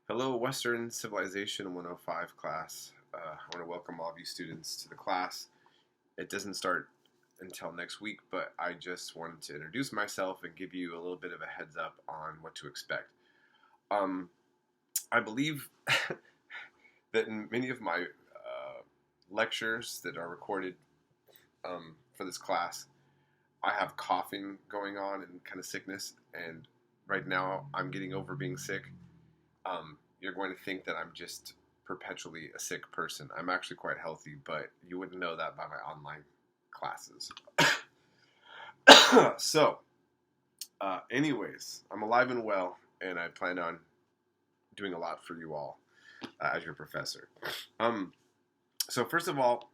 Hello, Western Civilization 105 class. I want to welcome all of you students to the class. It doesn't start until next week, but I just wanted to introduce myself and give you a little bit of a heads up on what to expect. Um, I believe that in many of my lectures that are recorded for this class, I have coughing going on and kind of sickness, and right now I'm getting over being sick. You're going to think that I'm just perpetually a sick person. I'm actually quite healthy, but you wouldn't know that by my online classes. Anyways, I'm alive and well, and I plan on doing a lot for you all as your professor. Um, so first of all,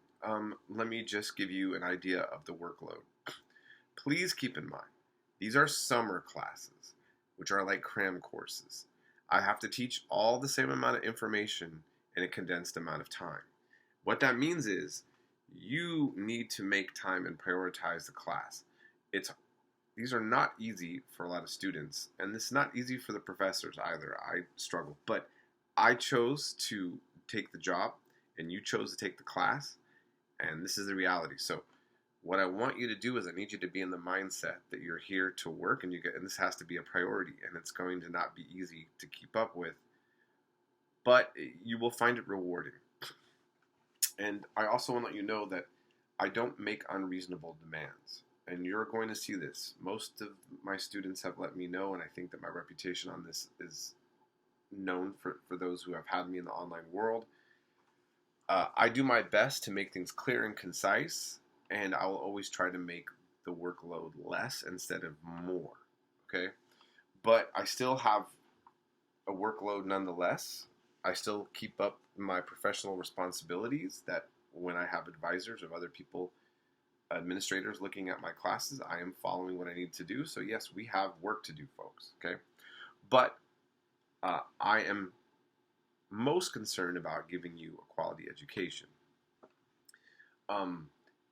let me just give you an idea of the workload. Please keep in mind, these are summer classes, which are like cram courses. I have to teach all the same amount of information in a condensed amount of time. What that means is you need to make time and prioritize the class. These are not easy for a lot of students, and this is not easy for the professors either. I struggle, but I chose to take the job, and you chose to take the class, and this is the reality. So what I want you to do is I need you to be in the mindset that you're here to work, and this has to be a priority, and it's going to not be easy to keep up with, but you will find it rewarding. And I also want to let you know that I don't make unreasonable demands, and you're going to see this. Most of my students have let me know, and I think that my reputation on this is known for those who have had me in the online world. I do my best to make things clear and concise, and I will always try to make the workload less instead of more, okay? But I still have a workload nonetheless. I still keep up my professional responsibilities that when I have advisors of other people, administrators looking at my classes, I am following what I need to do. So yes, we have work to do, folks, okay? But I am most concerned about giving you a quality education.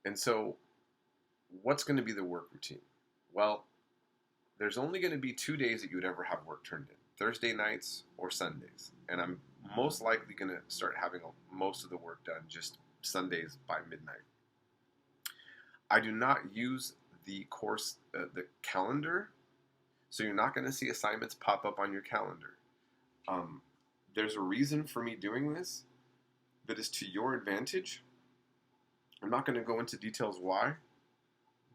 And so what's going to be the work routine? Well, there's only going to be 2 days that you would ever have work turned in, Thursday nights or Sundays. And I'm most likely going to start having most of the work done just Sundays by midnight. I do not use the course, the calendar, so you're not going to see assignments pop up on your calendar. There's a reason for me doing this that is to your advantage. I'm not going to go into details why,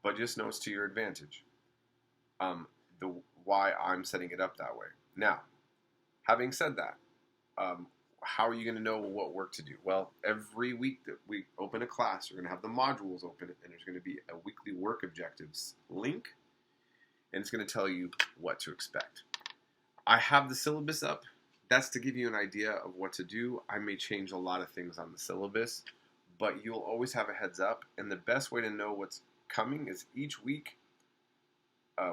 but just know it's to your advantage. The why I'm setting it up that way. Now, having said that, how are you going to know what work to do? Well, every week that we open a class, we're going to have the modules open, and there's going to be a weekly work objectives link, and it's going to tell you what to expect. I have the syllabus up. That's to give you an idea of what to do. I may change a lot of things on the syllabus, but you'll always have a heads up, and the best way to know what's coming is each week.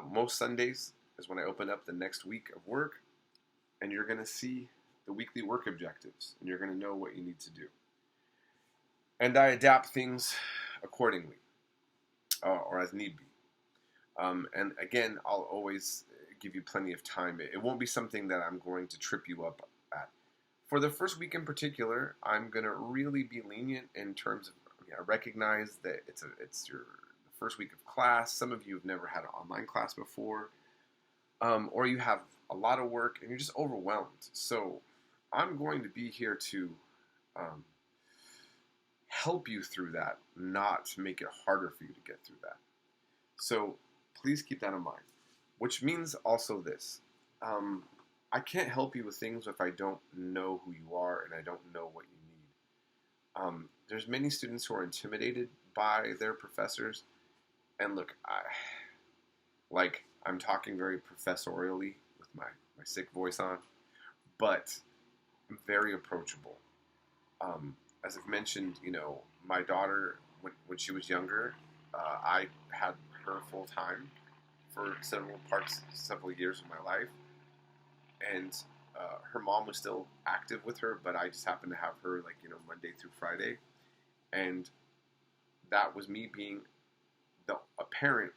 Most Sundays is when I open up the next week of work, and you're going to see the weekly work objectives, and you're going to know what you need to do. And I adapt things accordingly, or as need be. And again, I'll always give you plenty of time. It won't be something that I'm going to trip you up at. For the first week in particular, I'm going to really be lenient in terms of, I recognize that it's your first week of class. Some of you have never had an online class before, or you have a lot of work and you're just overwhelmed. So I'm going to be here to help you through that, not to make it harder for you to get through that. So please keep that in mind. Which means also this. I can't help you with things if I don't know who you are and I don't know what you need. There's many students who are intimidated by their professors. And look, I'm talking very professorially with my sick voice on, but I'm very approachable. As I've mentioned, my daughter, when she was younger, I had her full time for several years of my life, and her mom was still active with her, but I just happened to have her Monday through Friday, and that was me being a parent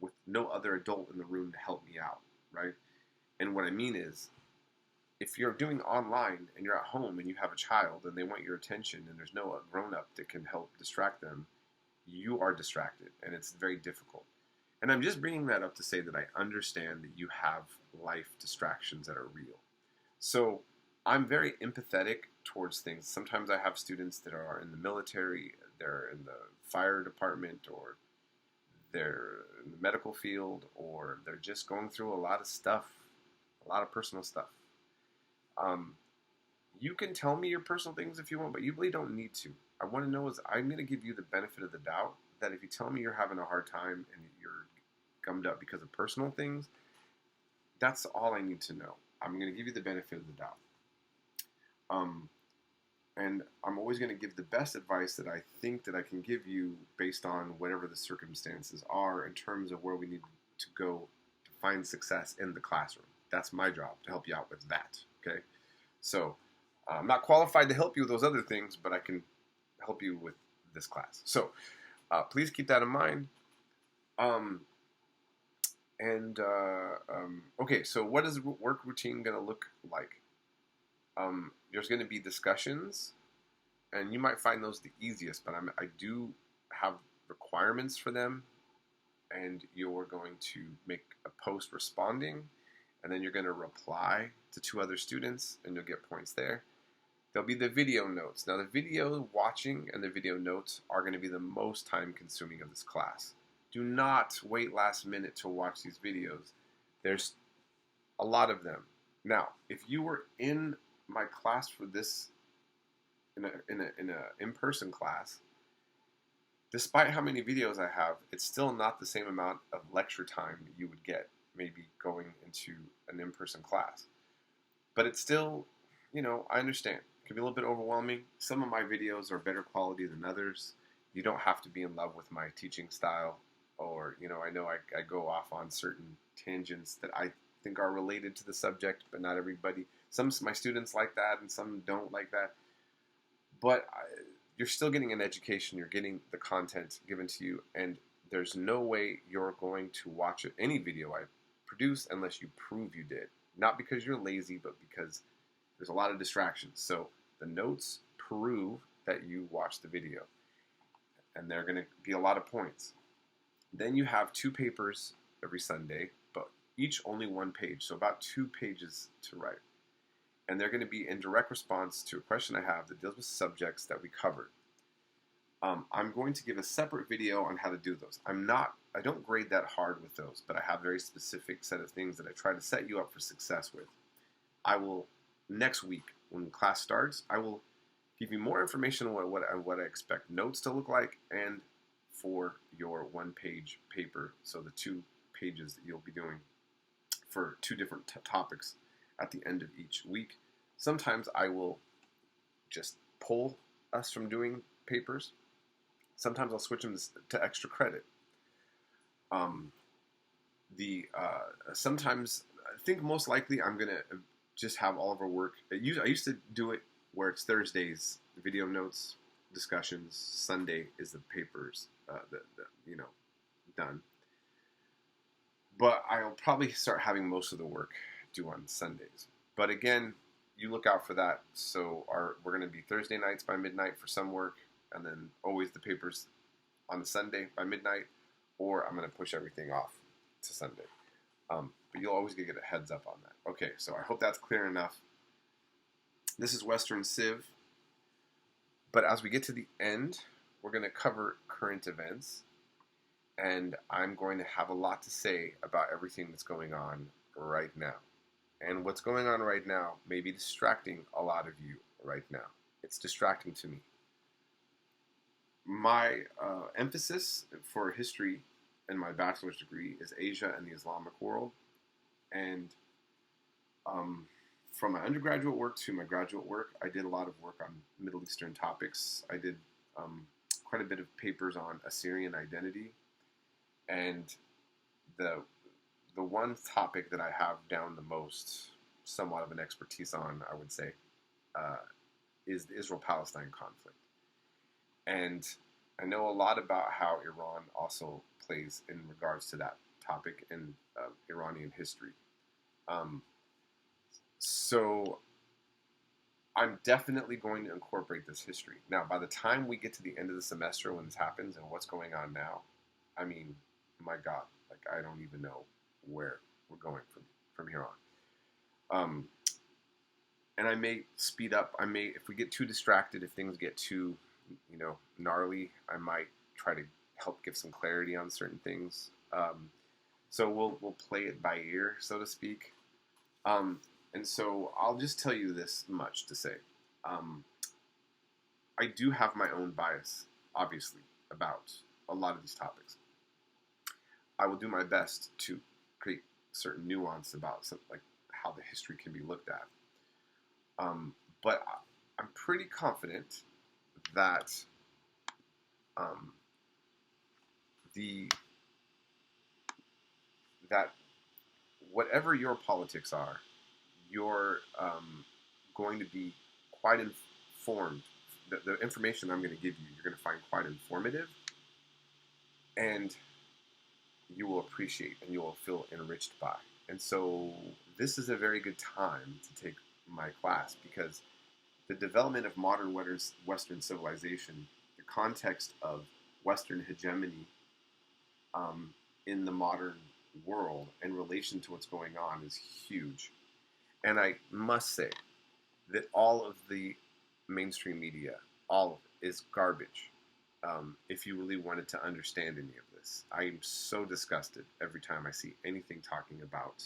with no other adult in the room to help me out, right? And what I mean is, if you're doing online and you're at home and you have a child and they want your attention and there's no grown-up that can help distract them, you are distracted and it's very difficult. And I'm just bringing that up to say that I understand that you have life distractions that are real. So I'm very empathetic towards things. Sometimes I have students that are in the military, they're in the fire department, or they're in the medical field, or they're just going through a lot of stuff, a lot of personal stuff. Um, you can tell me your personal things if you want, but you really don't need to. I want to know is I'm going to give you the benefit of the doubt that if you tell me you're having a hard time and you're gummed up because of personal things, that's all I need to know. I'm going to give you the benefit of the doubt. And I'm always going to give the best advice that I think that I can give you based on whatever the circumstances are in terms of where we need to go to find success in the classroom. That's my job, to help you out with that, okay? So I'm not qualified to help you with those other things, but I can help you with this class. So please keep that in mind. Okay, so what is the work routine going to look like? There's going to be discussions, and you might find those the easiest, but I do have requirements for them, and you're going to make a post responding, and then you're going to reply to 2 other students, and you'll get points there. There'll be the video notes. Now, the video watching and the video notes are going to be the most time consuming of this class. Do not wait last minute to watch these videos. There's a lot of them. Now, if you were in my class for this, in a in-person class, despite how many videos I have, it's still not the same amount of lecture time that you would get maybe going into an in-person class. But it's still, I understand. It can be a little bit overwhelming. Some of my videos are better quality than others. You don't have to be in love with my teaching style, or, I know I go off on certain tangents that I think are related to the subject, but not everybody. Some of my students like that, and some don't like that. But you're still getting an education. You're getting the content given to you, and there's no way you're going to watch any video I produce unless you prove you did. Not because you're lazy, but because there's a lot of distractions. So the notes prove that you watched the video, and they're going to be a lot of points. Then you have 2 papers every Sunday, but each only 1 page, so about 2 pages to write. And they're going to be in direct response to a question I have that deals with subjects that we covered. I'm going to give a separate video on how to do those. I don't grade that hard with those, but I have a very specific set of things that I try to set you up for success with. I will, next week, when class starts, I will give you more information on what I expect notes to look like, and for your 1-page paper, so the 2 pages that you'll be doing for 2 different topics at the end of each week. Sometimes I will just pull us from doing papers. Sometimes I'll switch them to extra credit. Sometimes, I think most likely I'm going to just have all of our work. I used to do it where it's Thursdays, video notes, discussions. Sunday is the papers, done. But I'll probably start having most of the work due on Sundays. But again, you look out for that. So we're going to be Thursday nights by midnight for some work, and then always the papers on the Sunday by midnight, or I'm going to push everything off to Sunday. But you'll always get a heads up on that. Okay, so I hope that's clear enough. This is Western Civ. But as we get to the end, we're going to cover current events. And I'm going to have a lot to say about everything that's going on right now. And what's going on right now may be distracting a lot of you right now. It's distracting to me. My emphasis for history in my bachelor's degree is Asia and the Islamic world. And from my undergraduate work to my graduate work, I did a lot of work on Middle Eastern topics. I did quite a bit of papers on Assyrian identity. And the one topic that I have down the most, somewhat of an expertise on, I would say, is the Israel-Palestine conflict. And I know a lot about how Iran also plays in regards to that topic in Iranian history. So I'm definitely going to incorporate this history. Now, by the time we get to the end of the semester when this happens and what's going on now, I mean, my God, like I don't even know where we're going from here on. And I may speed up. I may, if we get too distracted, if things get too, gnarly, I might try to help give some clarity on certain things. So we'll play it by ear, so to speak. And so I'll just tell you this much to say. I do have my own bias, obviously, about a lot of these topics. I will do my best to create certain nuance about something like how the history can be looked at. But I'm pretty confident that that whatever your politics are, you're going to be quite informed. The information I'm going to give you, you're going to find quite informative, and you will appreciate and you will feel enriched by. And so this is a very good time to take my class because the development of modern Western civilization, the context of Western hegemony in the modern world in relation to what's going on is huge. And I must say that all of the mainstream media, all of it, is garbage. If you really wanted to understand any of this, I am so disgusted every time I see anything talking about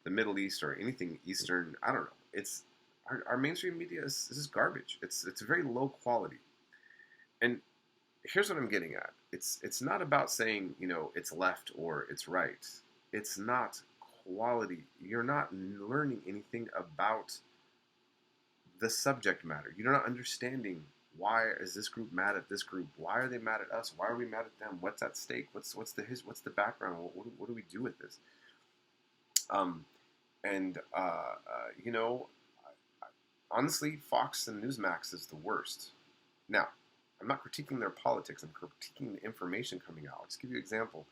the Middle East or anything Eastern. I don't know. It's our mainstream media is garbage. It's very low quality. And here's what I'm getting at. It's not about saying it's left or it's right. It's not quality. You're not learning anything about the subject matter. You're not understanding why is this group mad at this group? Why are they mad at us? Why are we mad at them? What's at stake? What's the background? What do we do with this? Honestly, Fox and Newsmax is the worst. Now, I'm not critiquing their politics. I'm critiquing the information coming out. I'll just give you an example.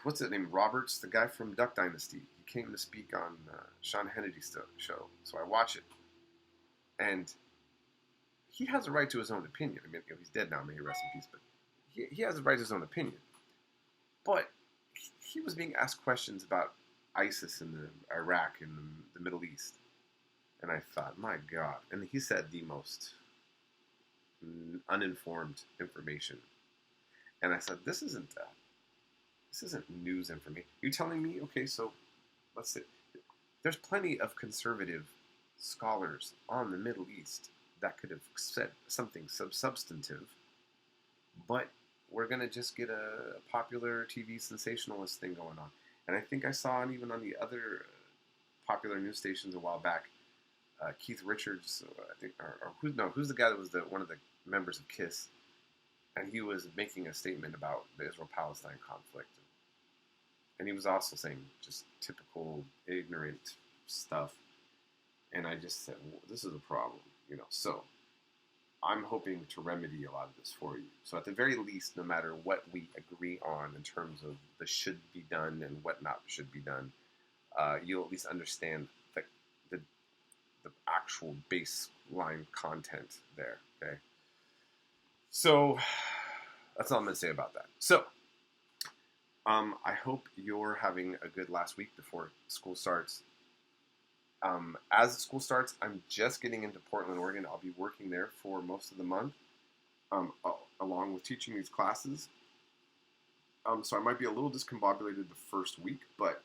What's his name? Roberts, the guy from Duck Dynasty. He came to speak on Sean Hannity's show. So I watch it. And he has a right to his own opinion. I mean, he's dead now, may he rest in peace. But he has a right to his own opinion. But he was being asked questions about ISIS in Iraq and the Middle East. And I thought, my God. And he said the most uninformed information. And I said, this isn't news information. You're telling me, okay, so let's see. There's plenty of conservative scholars on the Middle East that could have said something substantive, but we're going to just get a popular TV sensationalist thing going on. And I think I saw, and even on the other popular news stations a while back, Keith Richards, I think, who's the guy that was one of the members of KISS, and he was making a statement about the Israel-Palestine conflict. And he was also saying just typical ignorant stuff. And I just said, well, this is a problem, So I'm hoping to remedy a lot of this for you. So at the very least, no matter what we agree on in terms of the should be done and what not should be done, you'll at least understand the actual baseline content there, okay? So that's all I'm going to say about that. So I hope you're having a good last week before school starts. As school starts, I'm just getting into Portland, Oregon. I'll be working there for most of the month, along with teaching these classes. So I might be a little discombobulated the first week, but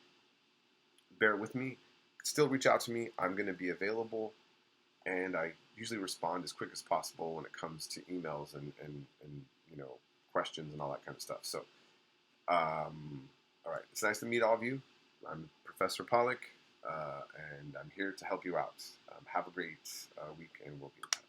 bear with me. Still reach out to me. I'm going to be available, and I usually respond as quick as possible when it comes to emails and questions and all that kind of stuff. So, all right. It's nice to meet all of you. I'm Professor Pollock. And I'm here to help you out. Have a great week, and we'll be in touch.